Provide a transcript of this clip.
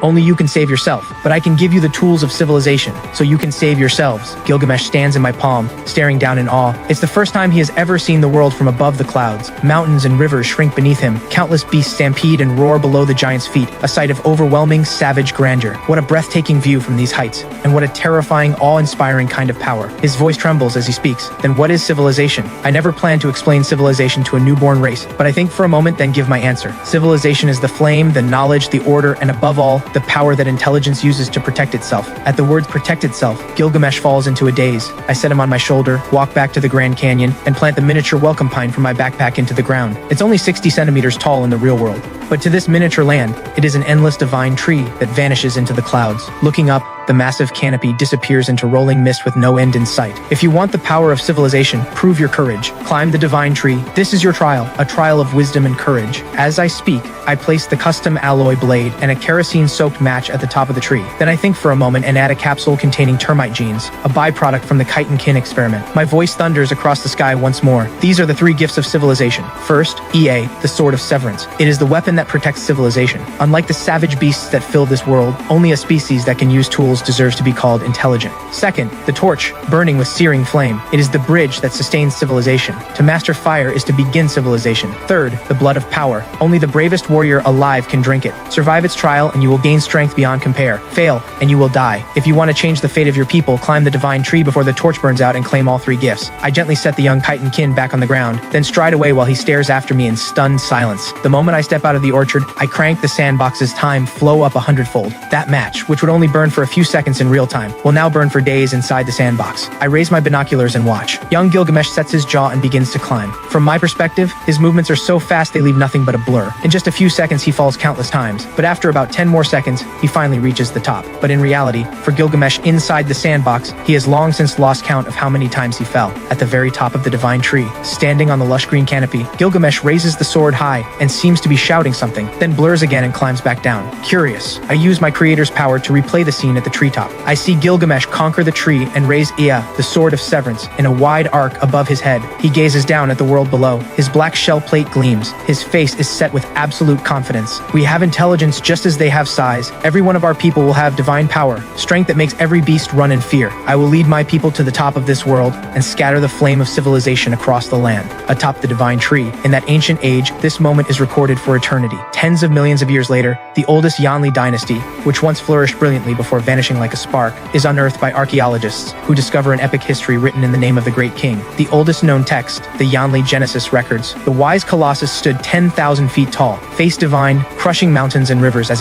Only you can save yourself, but I can give you the tools of civilization, so you can save yourselves. Gilgamesh stands in my palm, staring down in awe. It's the first time he has ever seen the world from above the clouds. Mountains and rivers shrink beneath him, countless beasts stampede and roar below the giant's feet, a sight of overwhelming, savage grandeur. What a breathtaking view from these heights, and what a terrifying, awe-inspiring kind of power. His voice trembles as he speaks. Then what is civilization? I never planned to explain civilization to a newborn race, but I think for a moment, then give my answer. Civilization is the flame, the knowledge, the order, and above all, the power that intelligence uses to protect itself. At the words protect itself, Gilgamesh falls into a daze. I set him on my shoulder, walk back to the Grand Canyon, and plant the miniature welcome pine from my backpack into the ground. It's only 60 centimeters tall in the real world, but to this miniature land, it is an endless divine tree that vanishes into the clouds. Looking up, the massive canopy disappears into rolling mist with no end in sight. If you want the power of civilization, prove your courage. Climb the divine tree. This is your trial, a trial of wisdom and courage. As I speak, I place the custom alloy blade and a kerosene-soaked match at the top of the tree. Then I think for a moment and add a capsule containing termite genes, a byproduct from the Chitin-Kin experiment. My voice thunders across the sky once more. These are the 3 gifts of civilization. First, Ea, the Sword of Severance. It is the weapon that protects civilization. Unlike the savage beasts that fill this world, only a species that can use tools deserves to be called intelligent. Second, the torch, burning with searing flame. It is the bridge that sustains civilization. To master fire is to begin civilization. Third, the blood of power. Only the bravest warrior alive can drink it. Survive its trial and you will gain strength beyond compare. Fail and you will die. If you want to change the fate of your people, climb the divine tree before the torch burns out and claim all 3 gifts. I gently set the young Chitin-Kin back on the ground, then stride away while he stares after me in stunned silence. The moment I step out of the orchard, I crank the sandbox's time flow up 100-fold. That match, which would only burn for a few seconds in real time, will now burn for days inside the sandbox. I raise my binoculars and watch. Young Gilgamesh sets his jaw and begins to climb. From my perspective, his movements are so fast they leave nothing but a blur. In just a few seconds he falls countless times, but after about 10 more seconds, he finally reaches the top. But in reality, for Gilgamesh inside the sandbox, he has long since lost count of how many times he fell. At the very top of the divine tree, standing on the lush green canopy, Gilgamesh raises the sword high and seems to be shouting something, then blurs again and climbs back down. Curious, I use my creator's power to replay the scene at the treetop. I see Gilgamesh conquer the tree and raise Ea, the Sword of Severance, in a wide arc above his head. He gazes down at the world below. His black shell plate gleams. His face is set with absolute confidence. We have intelligence just as they have size. Every one of our people will have divine power, strength that makes every beast run in fear. I will lead my people to the top of this world and scatter the flame of civilization across the land. Atop the divine tree, in that ancient age, this moment is recorded for eternity. Tens of millions of years later, the oldest Yanli dynasty, which once flourished brilliantly before vanishing like a spark, is unearthed by archaeologists who discover an epic history written in the name of the great king. The oldest known text, the Yanli Genesis records, the wise colossus stood 10,000 feet tall, face divine, crushing mountains and rivers as it